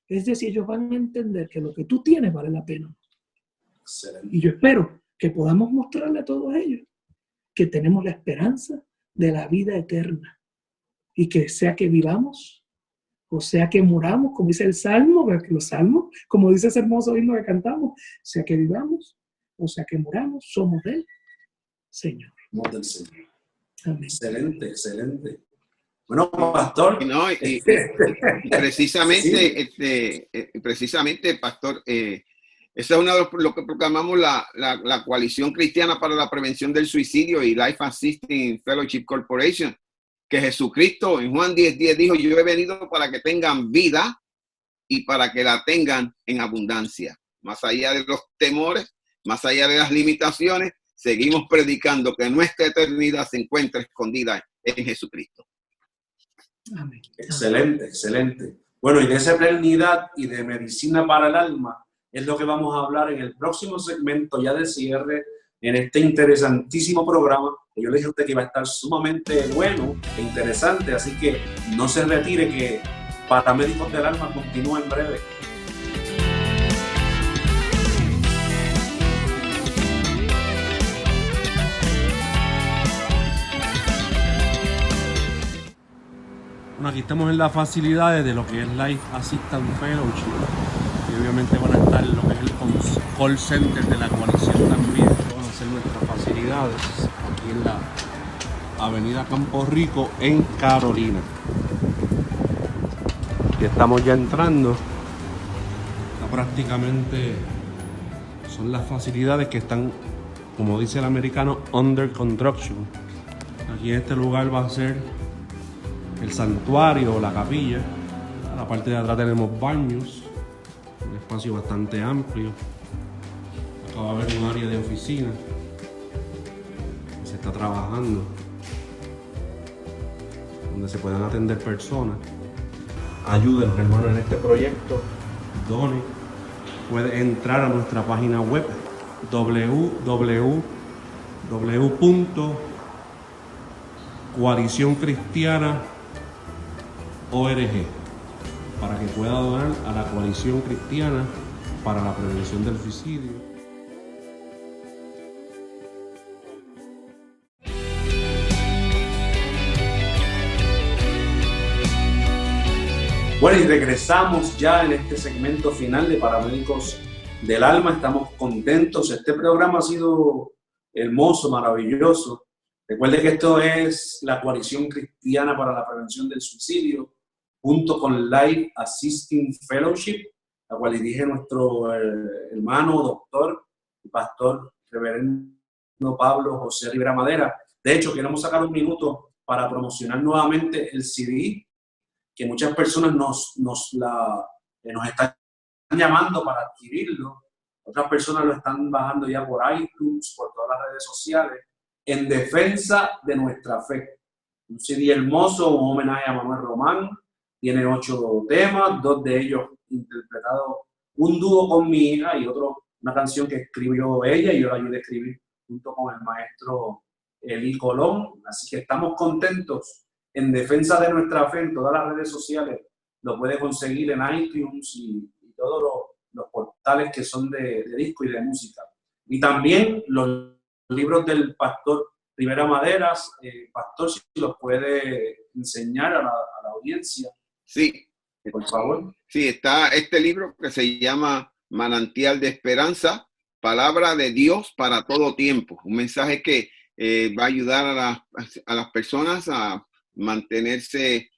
S3: es decir, ellos van a entender que lo que tú tienes vale la pena. Excelente. Y yo espero que podamos mostrarle a todos ellos que tenemos la esperanza de la vida eterna. Y que sea que vivamos, o sea que muramos, como dice el Salmo, los Salmos, como dice ese hermoso himno que cantamos, sea que vivamos, o sea que muramos, somos del Señor.
S2: Somos del Señor.
S3: Amén.
S2: Excelente, excelente. Bueno, pastor.
S4: No, y precisamente, sí. Precisamente, pastor, eso es uno de lo que proclamamos la Coalición Cristiana para la Prevención del Suicidio y Life Assisting Fellowship Corporation, que Jesucristo en Juan 10:10 dijo, yo he venido para que tengan vida y para que la tengan en abundancia. Más allá de los temores, más allá de las limitaciones, seguimos predicando que nuestra eternidad se encuentra escondida en Jesucristo.
S3: Amén.
S2: Excelente, excelente. Bueno, y de esa eternidad y de medicina para el alma es lo que vamos a hablar en el próximo segmento ya de cierre en este interesantísimo programa. Yo le dije a usted que iba a estar sumamente bueno e interesante, así que no se retire, que Paramédicos del Alma continúa en breve.
S5: Bueno, aquí estamos en las facilidades de lo que es Life Assistant Fellowship. Y obviamente van a estar lo que es el call center de la coalición también. Van a ser nuestras facilidades aquí en la Avenida Campo Rico en Carolina. Aquí estamos ya entrando. Está prácticamente, son las facilidades que están, como dice el americano, under construction. Aquí en este lugar va a ser el santuario o la capilla. A la parte de atrás tenemos baños, un espacio bastante amplio. Acá va a haber un área de oficina. Se está trabajando, donde se puedan atender personas. Ayúdenos, hermanos, en este proyecto. Done. Puede entrar a nuestra página web www.coalicioncristiana.org para que pueda donar a la Coalición Cristiana para la Prevención del Suicidio.
S2: Bueno, y regresamos ya en este segmento final de Paramédicos del Alma. Estamos contentos. Este programa ha sido hermoso, maravilloso. Recuerde que esto es la Coalición Cristiana para la Prevención del Suicidio, junto con Life Assisting Fellowship, la cual dirige nuestro hermano, doctor y pastor reverendo Pablo José Rivera Madera. De hecho, queremos sacar un minuto para promocionar nuevamente el CD, que muchas personas nos están llamando para adquirirlo. Otras personas lo están bajando ya por iTunes, por todas las redes sociales, en defensa de nuestra fe. Un CD hermoso, un homenaje a Manuel Román. Tiene 8 temas, 2 de ellos interpretados, un dúo con mi hija y otro, una canción que escribió ella y yo la ayudé a escribir junto con el maestro Eli Colón. Así que estamos contentos. En defensa de nuestra fe, en todas las redes sociales, lo puede conseguir en iTunes y todos los portales que son de disco y de música. Y también los libros del pastor Rivera Maderas. Pastor, si los puede enseñar a la audiencia.
S4: Sí.
S2: Por favor.
S4: Sí, está este libro que se llama Manantial de Esperanza, Palabra de Dios para todo tiempo. Un mensaje que va a ayudar a las personas a mantenerse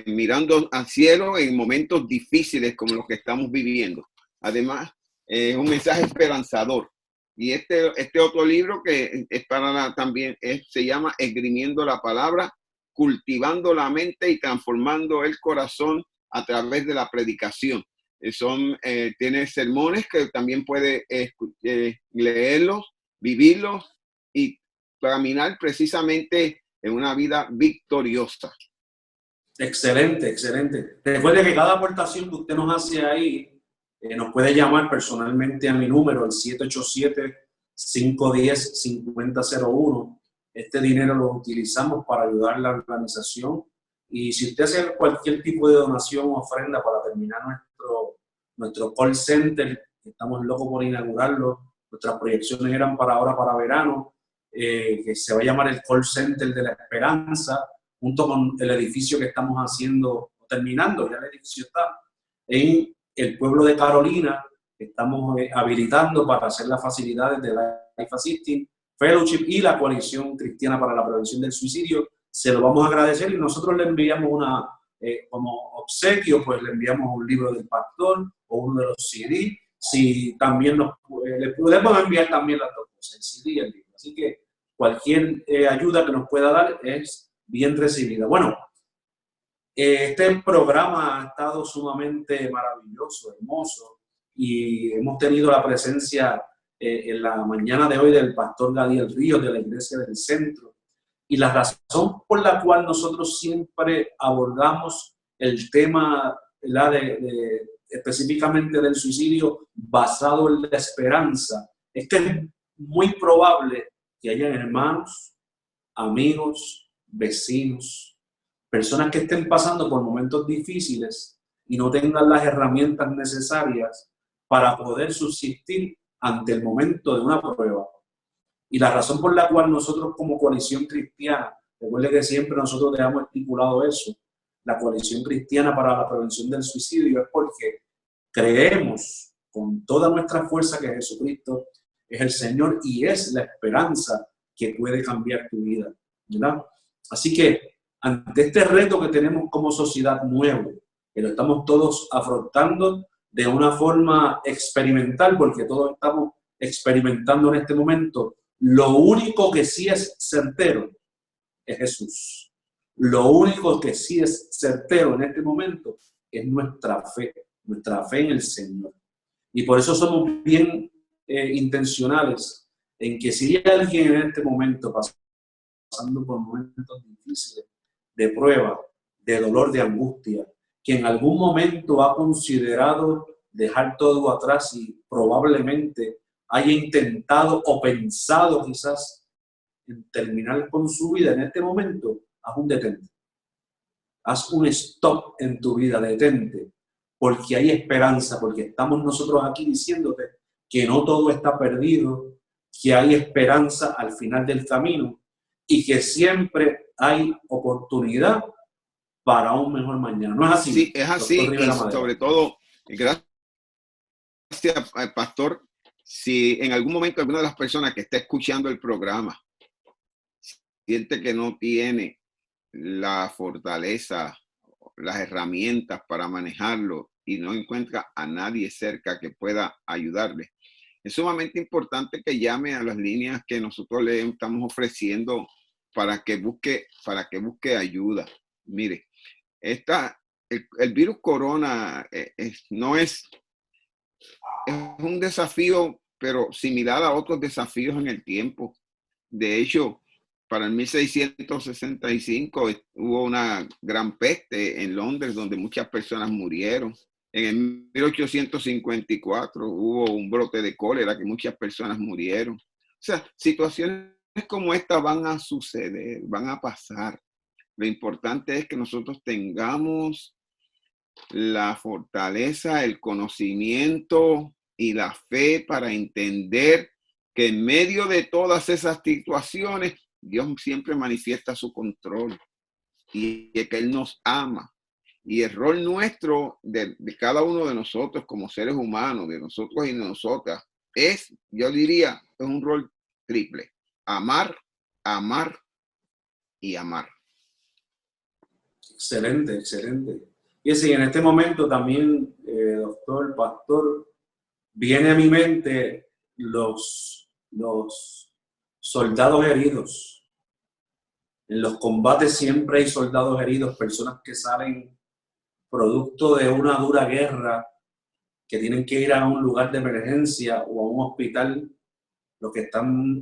S4: mirando al cielo en momentos difíciles como los que estamos viviendo. Además, es un mensaje esperanzador. Y este otro libro que es para también se llama Esgrimiendo la Palabra, cultivando la mente y transformando el corazón a través de la predicación. Tiene sermones que también puede leerlos, vivirlos y caminar precisamente en una vida victoriosa.
S2: Excelente, excelente. Recuerde que cada aportación que usted nos hace ahí, nos puede llamar personalmente a mi número, el 787-510-5001. Este dinero lo utilizamos para ayudar a la organización. Y si usted hace cualquier tipo de donación o ofrenda para terminar nuestro call center, estamos locos por inaugurarlo. Nuestras proyecciones eran para ahora, para verano, que se va a llamar el Call Center de la Esperanza, junto con el edificio que estamos haciendo, terminando, ya el edificio está en el pueblo de Carolina. Estamos habilitando para hacer las facilidades de Life Assisting Fellowship y la Coalición Cristiana para la Prevención del Suicidio. Se lo vamos a agradecer y nosotros le enviamos como obsequio, pues le enviamos un libro del pastor o uno de los CD. Si también le podemos enviar también las dos cosas, el CD y el libro. Así que cualquier ayuda que nos pueda dar es bien recibida. Bueno, este programa ha estado sumamente maravilloso, hermoso, y hemos tenido la presencia en la mañana de hoy del pastor Gadiel Ríos de la Iglesia del Centro. Y la razón por la cual nosotros siempre abordamos el tema específicamente del suicidio basado en la esperanza es que es muy probable que hayan hermanos, amigos, vecinos, personas que estén pasando por momentos difíciles y no tengan las herramientas necesarias para poder subsistir ante el momento de una prueba. Y la razón por la cual nosotros como Coalición Cristiana, recuerde que siempre nosotros dejamos estipulado eso, la Coalición Cristiana para la Prevención del Suicidio, es porque creemos con toda nuestra fuerza que Jesucristo es el Señor y es la esperanza que puede cambiar tu vida, ¿verdad? Así que ante este reto que tenemos como sociedad nuevo, que lo estamos todos afrontando de una forma experimental, porque todos estamos experimentando en este momento, lo único que sí es certero es Jesús. Lo único que sí es certero en este momento es nuestra fe en el Señor. Y por eso somos bien intencionales en que si hay alguien en este momento pasando por momentos difíciles, de prueba, de dolor, de angustia, que en algún momento ha considerado dejar todo atrás y probablemente haya intentado o pensado quizás en terminar con su vida en este momento, haz un detente. Haz un stop en tu vida, detente, porque hay esperanza, porque estamos nosotros aquí diciéndote que no todo está perdido, que hay esperanza al final del camino y que siempre hay oportunidad para un mejor mañana. ¿No es así?
S4: Sí, es así, y sobre todo, gracias, pastor, si en algún momento alguna de las personas que está escuchando el programa siente que no tiene la fortaleza, las herramientas para manejarlo y no encuentra a nadie cerca que pueda ayudarle, es sumamente importante que llame a las líneas que nosotros le estamos ofreciendo para que busque ayuda. Mire, el virus corona es un desafío, pero similar a otros desafíos en el tiempo. De hecho, para el 1665 hubo una gran peste en Londres donde muchas personas murieron. En el 1854 hubo un brote de cólera que muchas personas murieron. O sea, situaciones como esta van a suceder, van a pasar. Lo importante es que nosotros tengamos la fortaleza, el conocimiento y la fe para entender que en medio de todas esas situaciones, Dios siempre manifiesta su control y que Él nos ama. Y el rol nuestro de cada uno de nosotros como seres humanos, de nosotros y de nosotras, es, yo diría, es un rol triple. Amar, amar y amar.
S2: Excelente, excelente. Y así, en este momento también, doctor, pastor, viene a mi mente los soldados heridos. En los combates siempre hay soldados heridos, personas que salen producto de una dura guerra, que tienen que ir a un lugar de emergencia o a un hospital. Los que están,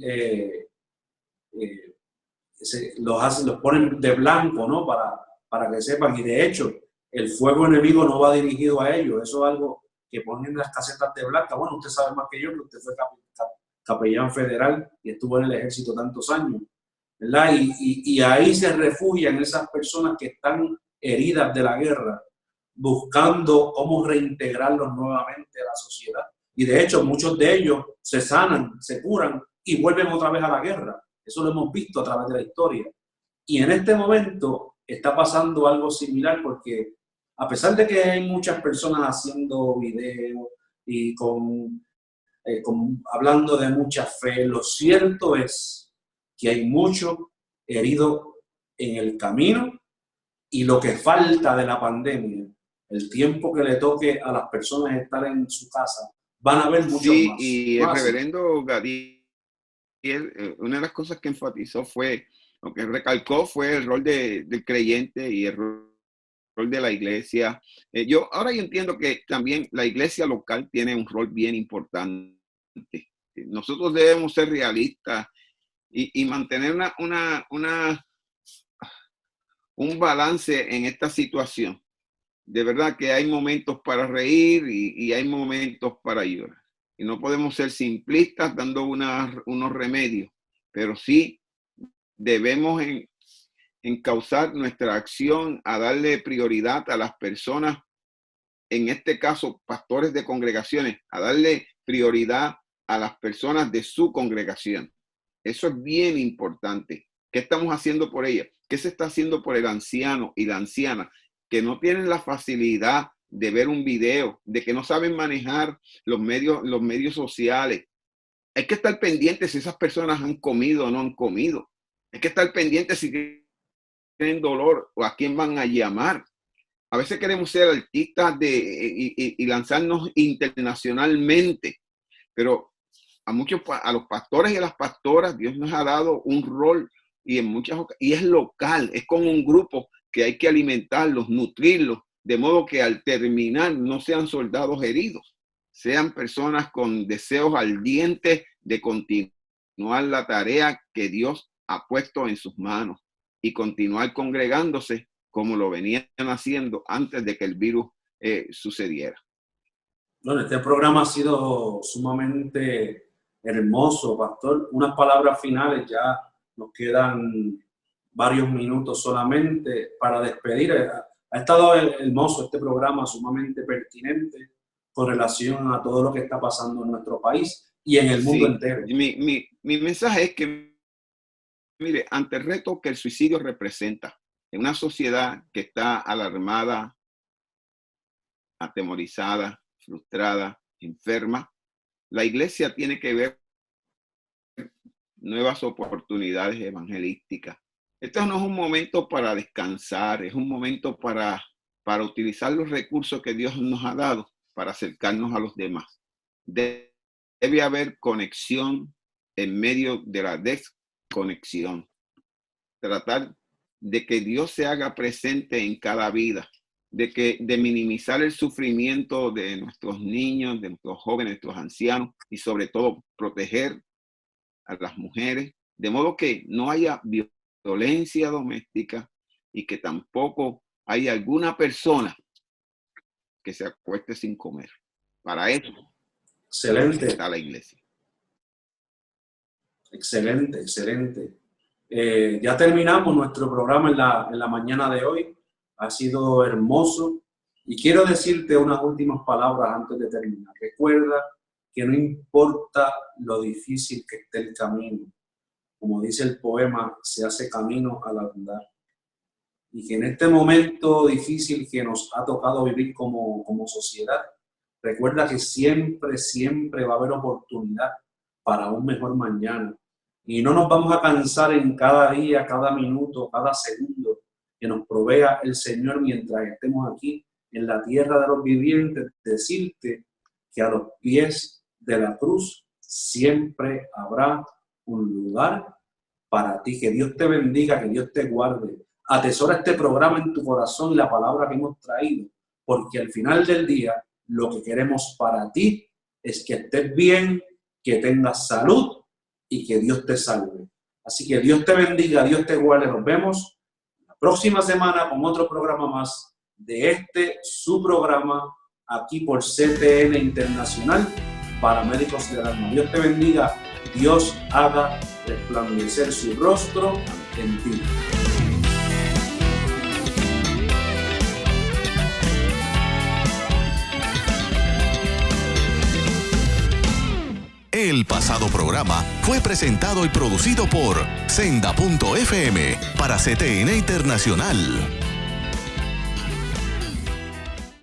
S2: los ponen de blanco, ¿no? Para que sepan, y de hecho, el fuego enemigo no va dirigido a ellos. Eso es algo que ponen en las casetas de blanca. Bueno, usted sabe más que yo, que usted fue capellán federal y estuvo en el ejército tantos años, ¿verdad? Y ahí se refugian esas personas que están heridas de la guerra, buscando cómo reintegrarlos nuevamente a la sociedad. Y de hecho, muchos de ellos se sanan, se curan y vuelven otra vez a la guerra. Eso lo hemos visto a través de la historia. Y en este momento está pasando algo similar, porque a pesar de que hay muchas personas haciendo videos y hablando de mucha fe, lo cierto es que hay mucho herido en el camino, y lo que falta de la pandemia, el tiempo que le toque a las personas estar en su casa, van a haber muchos más.
S4: Y el reverendo Gadiel, una de las cosas que enfatizó fue, lo que recalcó fue el rol del creyente y el rol de la iglesia. Yo entiendo que también la iglesia local tiene un rol bien importante. Nosotros debemos ser realistas y mantener un balance en esta situación. De verdad que hay momentos para reír y hay momentos para llorar. Y no podemos ser simplistas dando unos remedios, pero sí debemos encauzar nuestra acción a darle prioridad a las personas, en este caso pastores de congregaciones, a darle prioridad a las personas de su congregación. Eso es bien importante. ¿Qué estamos haciendo por ella? ¿Qué se está haciendo por el anciano y la anciana que no tienen la facilidad de ver un video, de que no saben manejar los medios sociales? Hay que estar pendientes si esas personas han comido o no han comido. Hay que estar pendientes si tienen dolor o a quién van a llamar. A veces queremos ser artistas y lanzarnos internacionalmente, pero a los pastores y a las pastoras Dios nos ha dado un rol y es local, es con un grupo que hay que alimentarlos, nutrirlos, de modo que al terminar no sean soldados heridos, sean personas con deseos ardientes de continuar la tarea que Dios ha puesto en sus manos y continuar congregándose como lo venían haciendo antes de que el virus sucediera.
S2: Bueno, este programa ha sido sumamente hermoso, pastor. Unas palabras finales, ya nos quedan varios minutos solamente para despedir. Ha estado hermoso este programa, sumamente pertinente con relación a todo lo que está pasando en nuestro país y en el mundo entero.
S4: Mi mensaje es que, mire, ante el reto que el suicidio representa, en una sociedad que está alarmada, atemorizada, frustrada, enferma, la iglesia tiene que ver nuevas oportunidades evangelísticas. Este no es un momento para descansar, es un momento para utilizar los recursos que Dios nos ha dado para acercarnos a los demás. Debe haber conexión en medio de la desconexión. Tratar de que Dios se haga presente en cada vida, de minimizar el sufrimiento de nuestros niños, de nuestros jóvenes, de nuestros ancianos y sobre todo proteger a las mujeres, de modo que no haya violencia doméstica y que tampoco haya alguna persona que se acueste sin comer. Para eso está la iglesia.
S2: Excelente, excelente. Ya terminamos nuestro programa en la mañana de hoy. Ha sido hermoso y quiero decirte unas últimas palabras antes de terminar. Recuerda que no importa lo difícil que esté el camino, como dice el poema, se hace camino al andar. Y que en este momento difícil que nos ha tocado vivir como sociedad, recuerda que siempre va a haber oportunidad para un mejor mañana. Y no nos vamos a cansar en cada día, cada minuto, cada segundo que nos provea el Señor mientras estemos aquí en la tierra de los vivientes, decirte que a los pies de la cruz siempre habrá un lugar para ti. Que Dios te bendiga, que Dios te guarde. Atesora este programa en tu corazón, la palabra que hemos traído, porque al final del día lo que queremos para ti es que estés bien, que tengas salud y que Dios te salve. Así que Dios te bendiga, Dios te guarde. Nos vemos la próxima semana con otro programa más de su programa aquí por CTN Internacional para Médicos del Alma. Dios te bendiga, Dios haga resplandecer su rostro en ti.
S1: El pasado programa fue presentado y producido por Senda.fm para CTN Internacional.